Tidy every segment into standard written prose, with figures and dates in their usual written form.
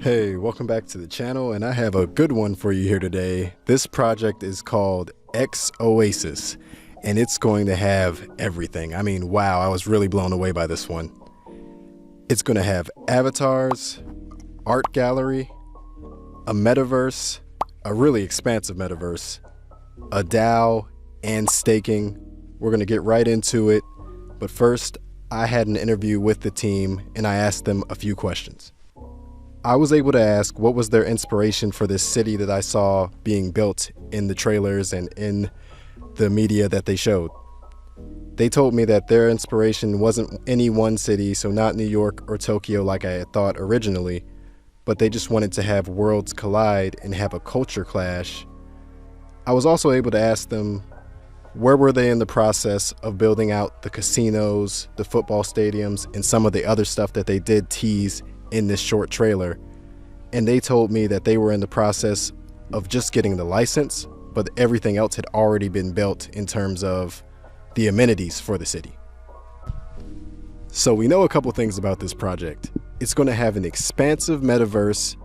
Hey, welcome back to the channel, and I have a good one for you here today. This project is called XOASIS, and it's going to have everything. I mean, wow, I was really blown away by this one. It's going to have avatars, art gallery, a metaverse, a really expansive metaverse, a DAO, and staking. We're going to get right into it, but first, I had an interview with the team, and I asked them a few questions. I was able to ask what was their inspiration for this city that I saw being built in the trailers and in the media that they showed. They told me that their inspiration wasn't any one city, so not New York or Tokyo like I had thought originally, but they just wanted to have worlds collide and have a culture clash. I was also able to ask them where were they in the process of building out the casinos, the football stadiums, and some of the other stuff that they did tease in this short trailer. And they told me that they were in the process of just getting the license, but everything else had already been built in terms of the amenities for the city. So we know a couple things about this project. It's going to have an expansive metaverse,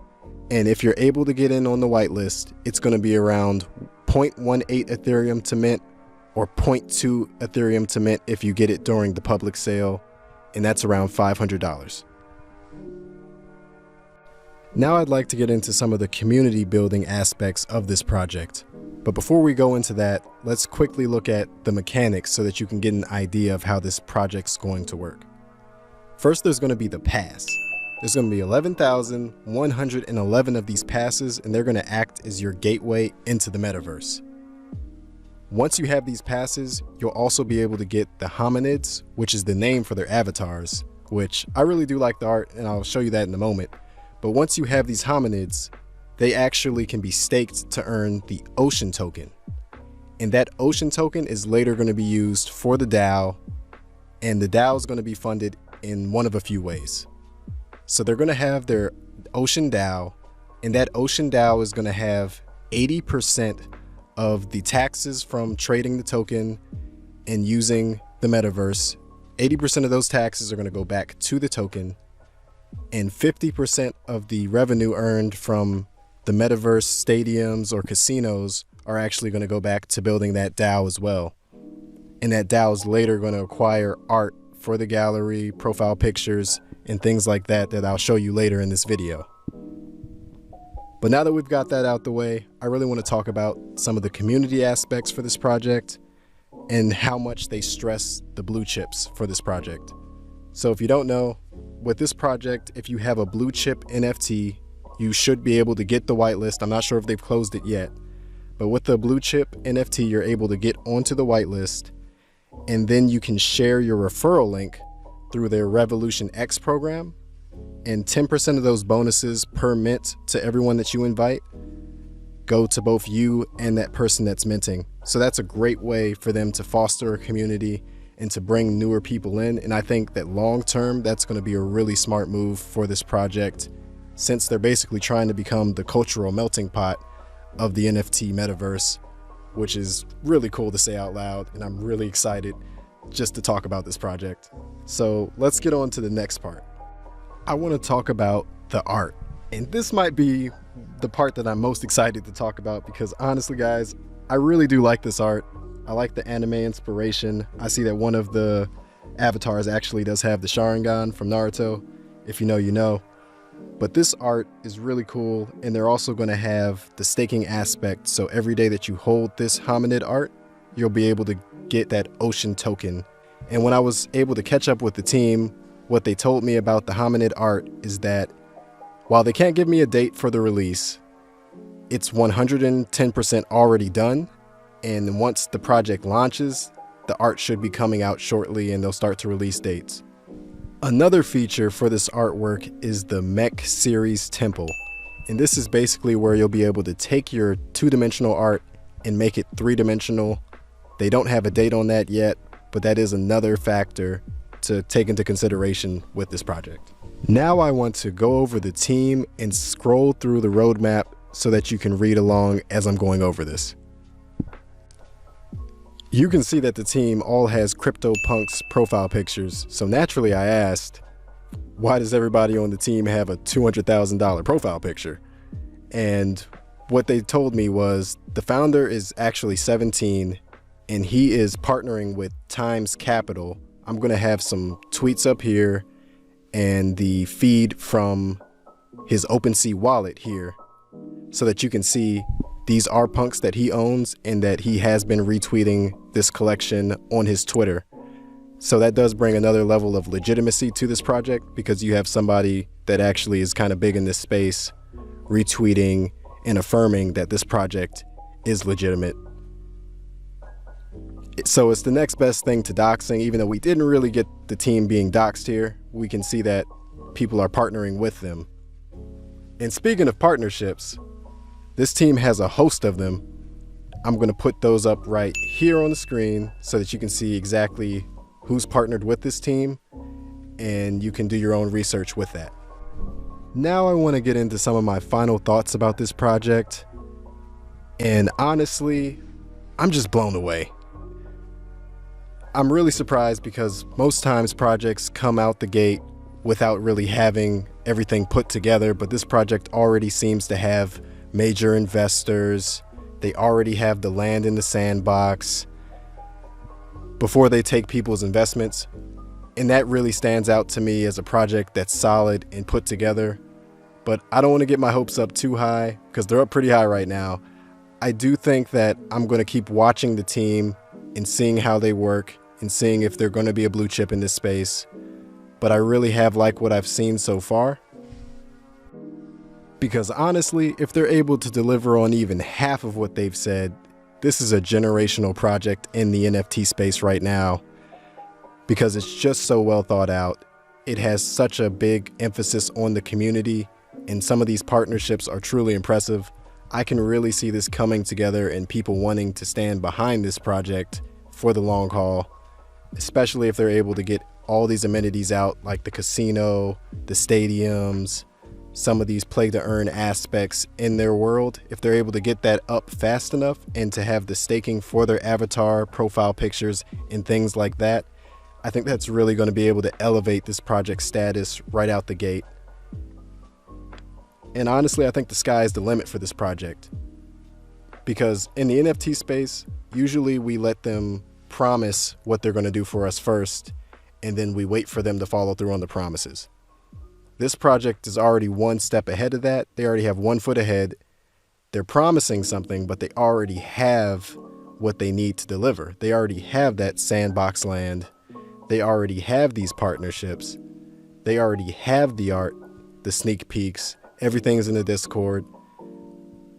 and if you're able to get in on the whitelist, it's going to be around 0.18 Ethereum to mint or 0.2 Ethereum to mint if you get it during the public sale, and that's around $500. Now I'd like to get into some of the community building aspects of this project. But before we go into that, let's quickly look at the mechanics so that you can get an idea of how this project's going to work. First, there's going to be the pass. There's going to be 11,111 of these passes, and they're going to act as your gateway into the metaverse. Once you have these passes, you'll also be able to get the hominids, which is the name for their avatars, which I really do like the art, and I'll show you that in a moment. But once you have these hominids, they actually can be staked to earn the ocean token. And that ocean token is later going to be used for the DAO, and the DAO is going to be funded in one of a few ways. So they're going to have their ocean DAO, and that ocean DAO is going to have 80% of the taxes from trading the token and using the metaverse. 80% of those taxes are going to go back to the token, and 50% of the revenue earned from the metaverse stadiums or casinos are actually going to go back to building that DAO as well. And that DAO is later going to acquire art for the gallery, profile pictures, and things like that that I'll show you later in this video. But now that we've got that out the way, I really want to talk about some of the community aspects for this project and how much they stress the blue chips for this project. So if you don't know, with this project, if you have a blue chip NFT, you should be able to get the whitelist. I'm not sure if they've closed it yet, but with the blue chip NFT, you're able to get onto the whitelist, and then you can share your referral link through their Revolution X program, and 10% of those bonuses per mint to everyone that you invite go to both you and that person that's minting. So that's a great way for them to foster a community and to bring newer people in. And I think that long term, that's going to be a really smart move for this project, since they're basically trying to become the cultural melting pot of the NFT metaverse, which is really cool to say out loud. And I'm really excited just to talk about this project. So let's get on to the next part. I want to talk about the art. And this might be the part that I'm most excited to talk about, because honestly, guys, I really do like this art. I like the anime inspiration. I see that one of the avatars actually does have the Sharingan from Naruto. If you know, you know. But this art is really cool, and they're also going to have the staking aspect. So every day that you hold this hominid art, you'll be able to get that ocean token. And when I was able to catch up with the team, what they told me about the hominid art is that while they can't give me a date for the release, it's 110% already done. And once the project launches, the art should be coming out shortly, and they'll start to release dates. Another feature for this artwork is the Mech Series Temple. And this is basically where you'll be able to take your two-dimensional art and make it three-dimensional. They don't have a date on that yet, but that is another factor to take into consideration with this project. Now I want to go over the team and scroll through the roadmap so that you can read along as I'm going over this. You can see that the team all has CryptoPunks profile pictures, so naturally I asked, why does everybody on the team have a $200,000 profile picture? And what they told me was the founder is actually 17 and he is partnering with Times Capital. I'm going to have some tweets up here and the feed from his OpenSea wallet here so that you can see these are punks that he owns and that he has been retweeting this collection on his Twitter. So that does bring another level of legitimacy to this project because you have somebody that actually is kind of big in this space retweeting and affirming that this project is legitimate. So it's the next best thing to doxing. Even though we didn't really get the team being doxed here, we can see that people are partnering with them. And speaking of partnerships, this team has a host of them. I'm going to put those up right here on the screen so that you can see exactly who's partnered with this team and you can do your own research with that. Now I want to get into some of my final thoughts about this project. And honestly, I'm just blown away. I'm really surprised because most times projects come out the gate without really having everything put together, but this project already seems to have major investors. They already have the land in the sandbox before they take people's investments. And that really stands out to me as a project that's solid and put together. But I don't want to get my hopes up too high because they're up pretty high right now. I do think that I'm going to keep watching the team and seeing how they work and seeing if they're going to be a blue chip in this space. But I really have liked what I've seen so far. Because honestly, if they're able to deliver on even half of what they've said, this is a generational project in the NFT space right now. Because it's just so well thought out. It has such a big emphasis on the community, and some of these partnerships are truly impressive. I can really see this coming together and people wanting to stand behind this project for the long haul, especially if they're able to get all these amenities out like the casino, the stadiums, some of these play to earn aspects in their world. If they're able to get that up fast enough and to have the staking for their avatar, profile pictures, and things like that, I think that's really going to be able to elevate this project's status right out the gate. And honestly, I think the sky is the limit for this project. Because in the NFT space, usually we let them promise what they're going to do for us first, and then we wait for them to follow through on the promises. This project is already one step ahead of that. They already have 1 foot ahead. They're promising something, but they already have what they need to deliver. They already have that sandbox land. They already have these partnerships. They already have the art, the sneak peeks. Everything's in the Discord.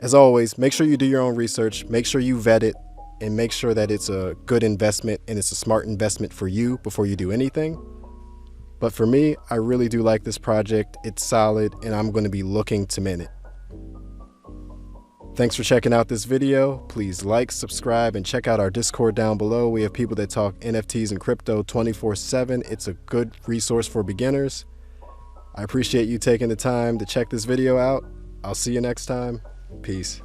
As always, make sure you do your own research. Make sure you vet it and make sure that it's a good investment and it's a smart investment for you before you do anything. But for me, I really do like this project. It's solid and I'm going to be looking to mint it. Thanks for checking out this video. Please like, subscribe, and check out our Discord down below. We have people that talk NFTs and crypto 24/7. It's a good resource for beginners. I appreciate you taking the time to check this video out. I'll see you next time. Peace.